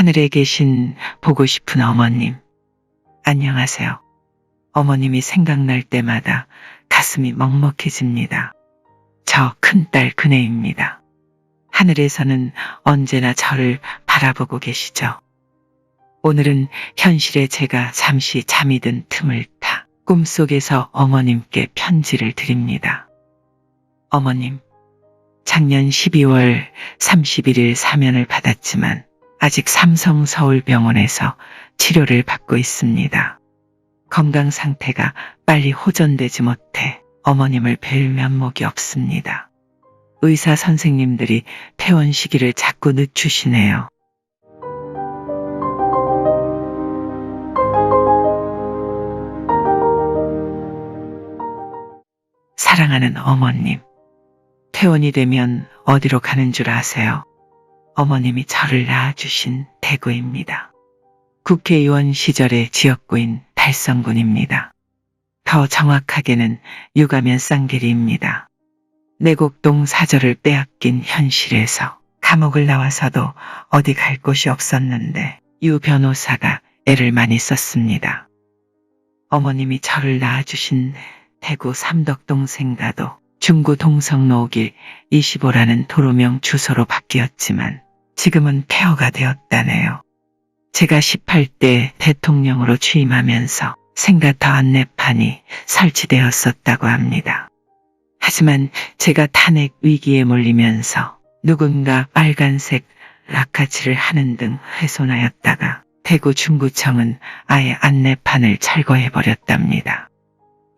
하늘에 계신 보고 싶은 어머님, 안녕하세요. 어머님이 생각날 때마다 가슴이 먹먹해집니다. 저 큰딸 그네입니다. 하늘에서는 언제나 저를 바라보고 계시죠. 오늘은 현실에 제가 잠시 잠이 든 틈을 타 꿈속에서 어머님께 편지를 드립니다. 어머님, 작년 12월 31일 사면을 받았지만 아직 삼성 서울병원에서 치료를 받고 있습니다. 건강 상태가 빨리 호전되지 못해 어머님을 뵐 면목이 없습니다. 의사 선생님들이 퇴원 시기를 자꾸 늦추시네요. 사랑하는 어머님, 퇴원이 되면 어디로 가는 줄 아세요? 어머님이 저를 낳아주신 대구입니다. 국회의원 시절의 지역구인 달성군입니다. 더 정확하게는 육아면 쌍계리입니다. 내곡동 사저를 빼앗긴 현실에서 감옥을 나와서도 어디 갈 곳이 없었는데 유 변호사가 애를 많이 썼습니다. 어머님이 저를 낳아주신 대구 삼덕동 생가도 중구 동성로 5길 25라는 도로명 주소로 바뀌었지만 지금은 폐허가 되었다네요. 제가 18대 대통령으로 취임하면서 생가터 안내판이 설치되었었다고 합니다. 하지만 제가 탄핵 위기에 몰리면서 누군가 빨간색 라카치를 하는 등 훼손하였다가 대구 중구청은 아예 안내판을 철거해버렸답니다.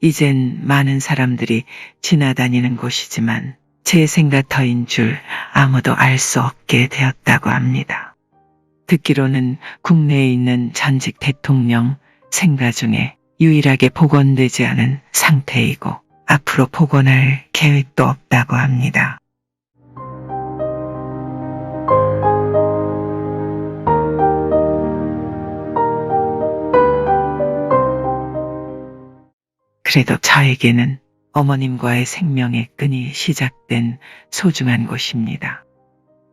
이젠 많은 사람들이 지나다니는 곳이지만 제 생가터인 줄 아무도 알 수 없게 되었다고 합니다. 듣기로는 국내에 있는 전직 대통령 생가 중에 유일하게 복원되지 않은 상태이고 앞으로 복원할 계획도 없다고 합니다. 그래도 저에게는 어머님과의 생명의 끈이 시작된 소중한 곳입니다.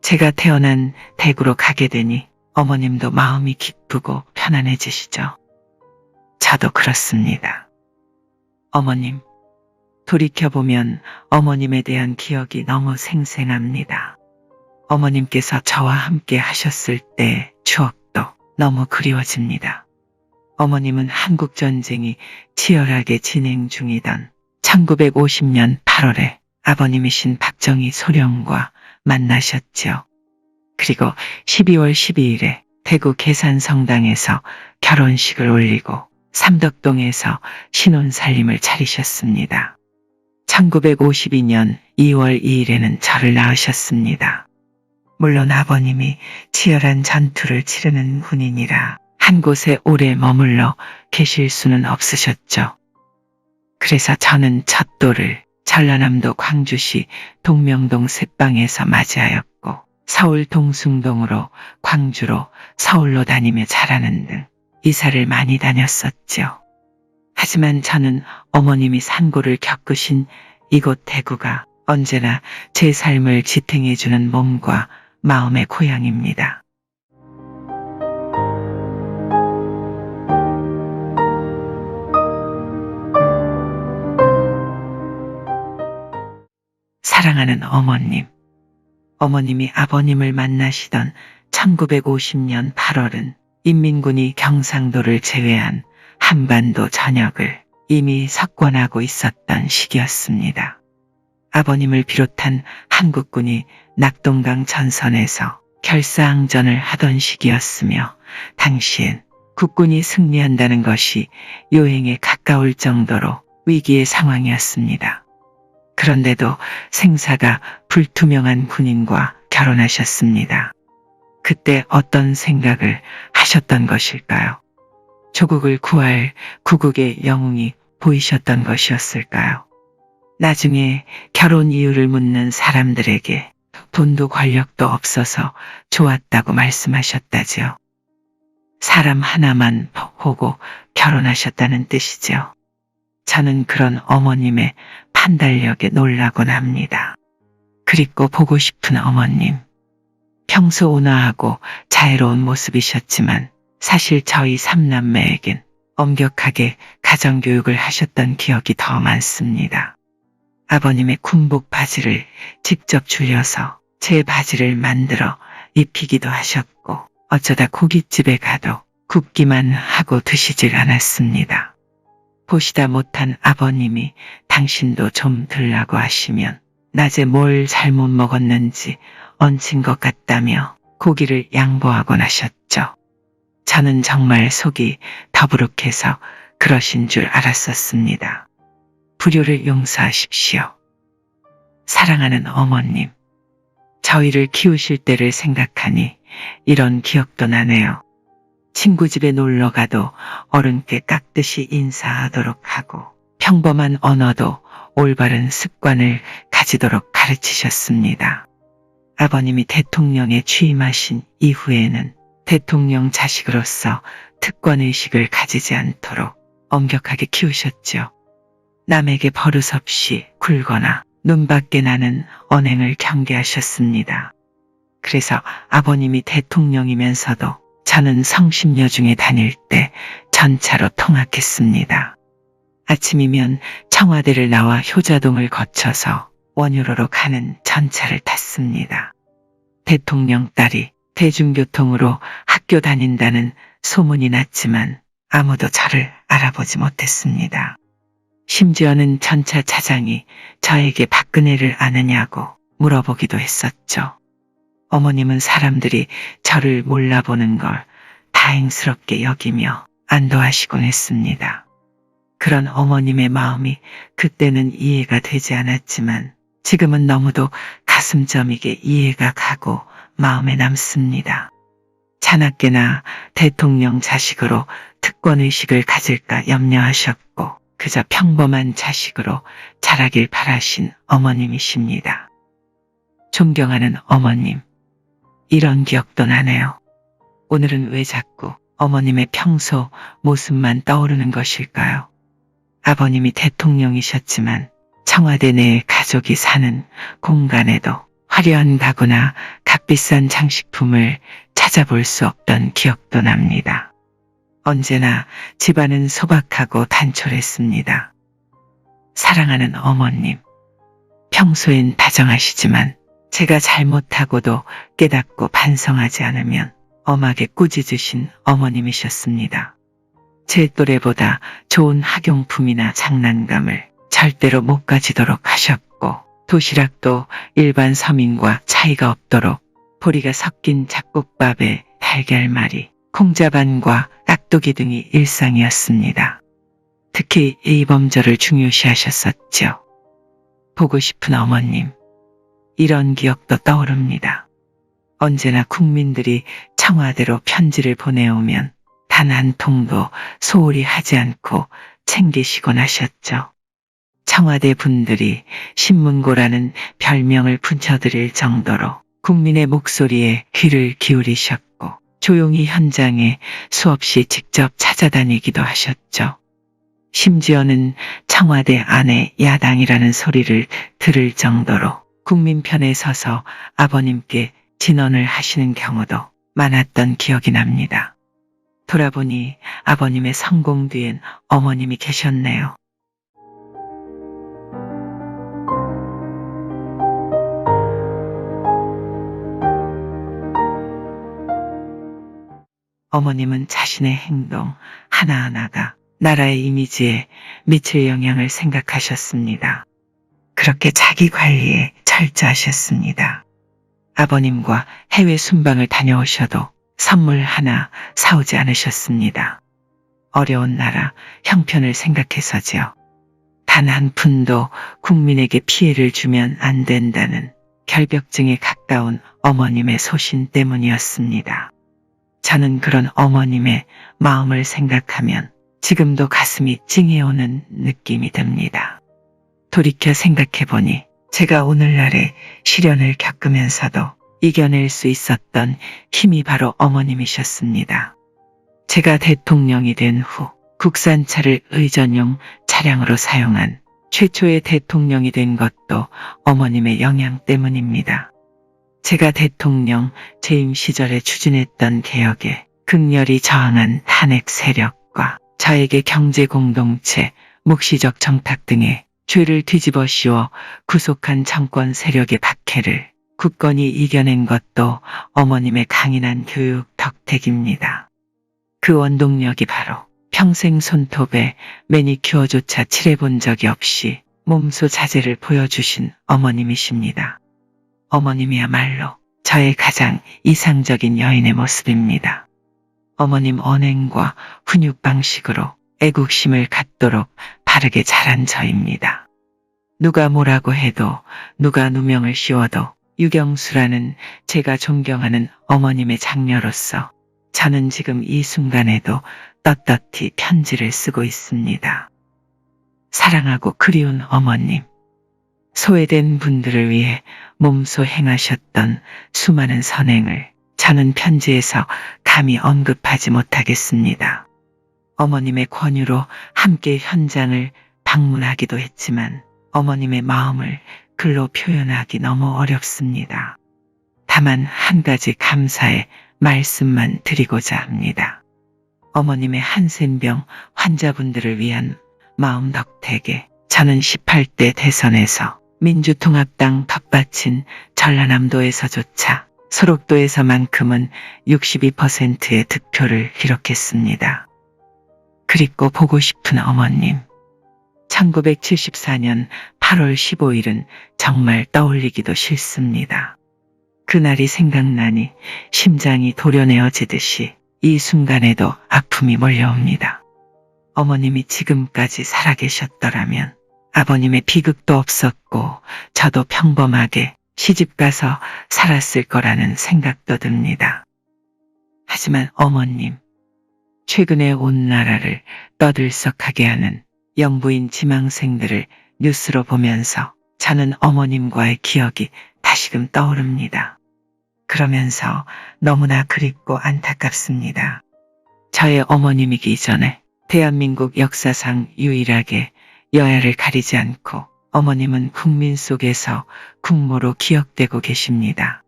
제가 태어난 대구로 가게 되니 어머님도 마음이 기쁘고 편안해지시죠. 저도 그렇습니다. 어머님, 돌이켜보면 어머님에 대한 기억이 너무 생생합니다. 어머님께서 저와 함께 하셨을 때 추억도 너무 그리워집니다. 어머님은 한국전쟁이 치열하게 진행 중이던 1950년 8월에 아버님이신 박정희 소령과 만나셨죠. 그리고 12월 12일에 대구 계산성당에서 결혼식을 올리고 삼덕동에서 신혼살림을 차리셨습니다. 1952년 2월 2일에는 저를 낳으셨습니다. 물론 아버님이 치열한 전투를 치르는 군인이라 한 곳에 오래 머물러 계실 수는 없으셨죠. 그래서 저는 첫돌을 전라남도 광주시 동명동 셋방에서 맞이하였고 서울 동숭동으로 광주로 서울로 다니며 자라는 등 이사를 많이 다녔었죠. 하지만 저는 어머님이 산고를 겪으신 이곳 대구가 언제나 제 삶을 지탱해주는 몸과 마음의 고향입니다. 사랑하는 어머님, 어머님이 아버님을 만나시던 1950년 8월은 인민군이 경상도를 제외한 한반도 전역을 이미 석권하고 있었던 시기였습니다. 아버님을 비롯한 한국군이 낙동강 전선에서 결사항전을 하던 시기였으며 당시엔 국군이 승리한다는 것이 요행에 가까울 정도로 위기의 상황이었습니다. 그런데도 생사가 불투명한 군인과 결혼하셨습니다. 그때 어떤 생각을 하셨던 것일까요? 조국을 구할 구국의 영웅이 보이셨던 것이었을까요? 나중에 결혼 이유를 묻는 사람들에게 돈도 권력도 없어서 좋았다고 말씀하셨다지요. 사람 하나만 보고 결혼하셨다는 뜻이죠. 저는 그런 어머님의 판단력에 놀라곤 합니다. 그립고 보고 싶은 어머님, 평소 온화하고 자애로운 모습이셨지만 사실 저희 삼남매에겐 엄격하게 가정교육을 하셨던 기억이 더 많습니다. 아버님의 군복 바지를 직접 줄여서 제 바지를 만들어 입히기도 하셨고 어쩌다 고깃집에 가도 굽기만 하고 드시질 않았습니다. 보시다 못한 아버님이 당신도 좀 들라고 하시면 낮에 뭘 잘못 먹었는지 얹힌 것 같다며 고기를 양보하곤 하셨죠. 저는 정말 속이 더부룩해서 그러신 줄 알았었습니다. 불효를 용서하십시오. 사랑하는 어머님, 저희를 키우실 때를 생각하니 이런 기억도 나네요. 친구 집에 놀러 가도 어른께 깍듯이 인사하도록 하고 평범한 언어도 올바른 습관을 가지도록 가르치셨습니다. 아버님이 대통령에 취임하신 이후에는 대통령 자식으로서 특권의식을 가지지 않도록 엄격하게 키우셨죠. 남에게 버릇없이 굴거나 눈밖에 나는 언행을 경계하셨습니다. 그래서 아버님이 대통령이면서도 저는 성심여중에 다닐 때 전차로 통학했습니다. 아침이면 청와대를 나와 효자동을 거쳐서 원효로로 가는 전차를 탔습니다. 대통령 딸이 대중교통으로 학교 다닌다는 소문이 났지만 아무도 저를 알아보지 못했습니다. 심지어는 전차 차장이 저에게 박근혜를 아느냐고 물어보기도 했었죠. 어머님은 사람들이 저를 몰라보는 걸 다행스럽게 여기며 안도하시곤 했습니다. 그런 어머님의 마음이 그때는 이해가 되지 않았지만 지금은 너무도 가슴 저미게 이해가 가고 마음에 남습니다. 자나깨나 대통령 자식으로 특권의식을 가질까 염려하셨고 그저 평범한 자식으로 자라길 바라신 어머님이십니다. 존경하는 어머님, 이런 기억도 나네요. 오늘은 왜 자꾸 어머님의 평소 모습만 떠오르는 것일까요? 아버님이 대통령이셨지만 청와대 내 가족이 사는 공간에도 화려한 가구나 값비싼 장식품을 찾아볼 수 없던 기억도 납니다. 언제나 집안은 소박하고 단촐했습니다. 사랑하는 어머님, 평소엔 다정하시지만 제가 잘못하고도 깨닫고 반성하지 않으면 엄하게 꾸짖으신 어머님이셨습니다. 제 또래보다 좋은 학용품이나 장난감을 절대로 못 가지도록 하셨고 도시락도 일반 서민과 차이가 없도록 보리가 섞인 잡곡밥에 달걀말이, 콩자반과 깍두기 등이 일상이었습니다. 특히 예의범절을 중요시하셨었죠. 보고 싶은 어머님, 이런 기억도 떠오릅니다. 언제나 국민들이 청와대로 편지를 보내오면 단 한 통도 소홀히 하지 않고 챙기시곤 하셨죠. 청와대 분들이 신문고라는 별명을 붙여드릴 정도로 국민의 목소리에 귀를 기울이셨고 조용히 현장에 수없이 직접 찾아다니기도 하셨죠. 심지어는 청와대 안에 야당이라는 소리를 들을 정도로 국민 편에 서서 아버님께 진언을 하시는 경우도 많았던 기억이 납니다. 돌아보니 아버님의 성공 뒤엔 어머님이 계셨네요. 어머님은 자신의 행동 하나하나가 나라의 이미지에 미칠 영향을 생각하셨습니다. 그렇게 자기 관리에 철저하셨습니다. 아버님과 해외 순방을 다녀오셔도 선물 하나 사오지 않으셨습니다. 어려운 나라 형편을 생각해서지요. 단 한 푼도 국민에게 피해를 주면 안 된다는 결벽증에 가까운 어머님의 소신 때문이었습니다. 저는 그런 어머님의 마음을 생각하면 지금도 가슴이 찡해오는 느낌이 듭니다. 돌이켜 생각해보니 제가 오늘날의 시련을 겪으면서도 이겨낼 수 있었던 힘이 바로 어머님이셨습니다. 제가 대통령이 된 후 국산차를 의전용 차량으로 사용한 최초의 대통령이 된 것도 어머님의 영향 때문입니다. 제가 대통령 재임 시절에 추진했던 개혁에 극렬히 저항한 탄핵 세력과 저에게 경제 공동체, 묵시적 정탁 등의 죄를 뒤집어 씌워 구속한 정권 세력의 박해를 굳건히 이겨낸 것도 어머님의 강인한 교육 덕택입니다. 그 원동력이 바로 평생 손톱에 매니큐어조차 칠해본 적이 없이 몸소 자제를 보여주신 어머님이십니다. 어머님이야말로 저의 가장 이상적인 여인의 모습입니다. 어머님 언행과 훈육 방식으로 애국심을 갖도록 바르게 자란 저입니다. 누가 뭐라고 해도 누가 누명을 씌워도 유경수라는 제가 존경하는 어머님의 장녀로서 저는 지금 이 순간에도 떳떳히 편지를 쓰고 있습니다. 사랑하고 그리운 어머님, 소외된 분들을 위해 몸소 행하셨던 수많은 선행을 저는 편지에서 감히 언급하지 못하겠습니다. 어머님의 권유로 함께 현장을 방문하기도 했지만 어머님의 마음을 글로 표현하기 너무 어렵습니다. 다만 한 가지 감사의 말씀만 드리고자 합니다. 어머님의 한센병 환자분들을 위한 마음 덕택에 저는 18대 대선에서 민주통합당 텃밭인 전라남도에서조차 소록도에서만큼은 62%의 득표를 기록했습니다. 그립고 보고 싶은 어머님. 1974년 8월 15일은 정말 떠올리기도 싫습니다. 그날이 생각나니 심장이 도려내어지듯이 이 순간에도 아픔이 몰려옵니다. 어머님이 지금까지 살아계셨더라면 아버님의 비극도 없었고 저도 평범하게 시집가서 살았을 거라는 생각도 듭니다. 하지만 어머님, 최근에 온 나라를 떠들썩하게 하는 영부인 지망생들을 뉴스로 보면서 저는 어머님과의 기억이 다시금 떠오릅니다. 그러면서 너무나 그립고 안타깝습니다. 저의 어머님이기 전에 대한민국 역사상 유일하게 여야를 가리지 않고 어머님은 국민 속에서 국모로 기억되고 계십니다.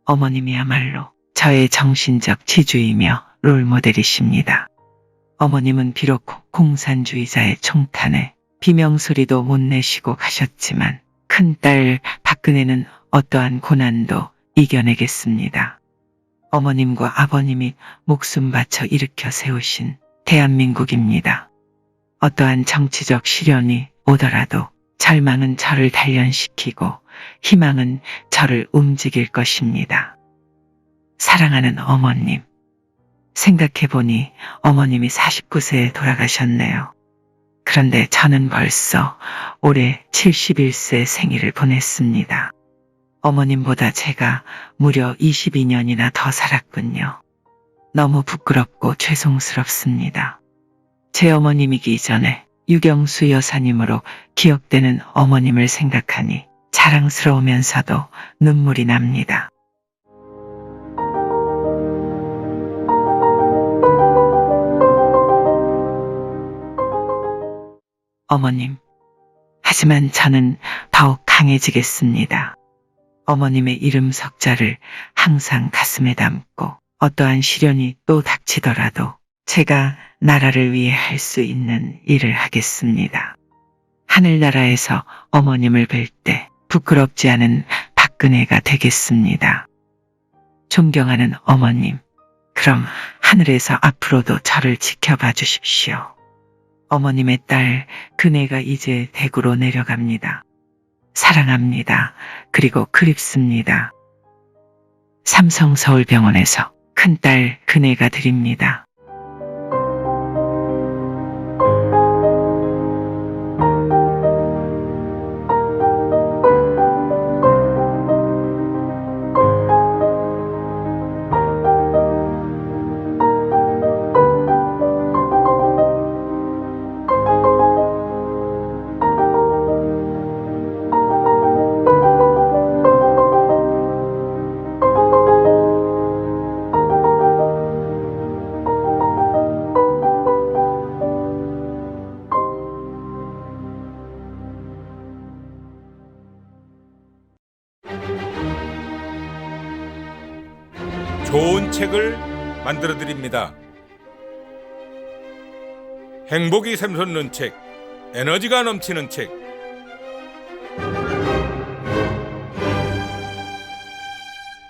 어머님이야말로 저의 정신적 지주이며 롤모델이십니다. 어머님은 비록 공산주의자의 총탄에 비명소리도 못 내시고 가셨지만 큰딸 박근혜는 어떠한 고난도 이겨내겠습니다. 어머님과 아버님이 목숨 바쳐 일으켜 세우신 대한민국입니다. 어떠한 정치적 시련이 오더라도 절망은 저를 단련시키고 희망은 저를 움직일 것입니다. 사랑하는 어머님, 생각해보니 어머님이 49세에 돌아가셨네요. 그런데 저는 벌써 올해 71세 생일을 보냈습니다. 어머님보다 제가 무려 22년이나 더 살았군요. 너무 부끄럽고 죄송스럽습니다. 제 어머님이기 전에 유경수 여사님으로 기억되는 어머님을 생각하니 자랑스러우면서도 눈물이 납니다. 어머님, 하지만 저는 더욱 강해지겠습니다. 어머님의 이름 석자를 항상 가슴에 담고 어떠한 시련이 또 닥치더라도 제가 나라를 위해 할 수 있는 일을 하겠습니다. 하늘나라에서 어머님을 뵐 때 부끄럽지 않은 박근혜가 되겠습니다. 존경하는 어머님, 그럼 하늘에서 앞으로도 저를 지켜봐 주십시오. 어머님의 딸 그네가 이제 대구로 내려갑니다. 사랑합니다. 그리고 그립습니다. 삼성서울병원에서 큰딸 그네가 드립니다. 좋은 책을 만들어 드립니다. 행복이 샘솟는 책, 에너지가 넘치는 책,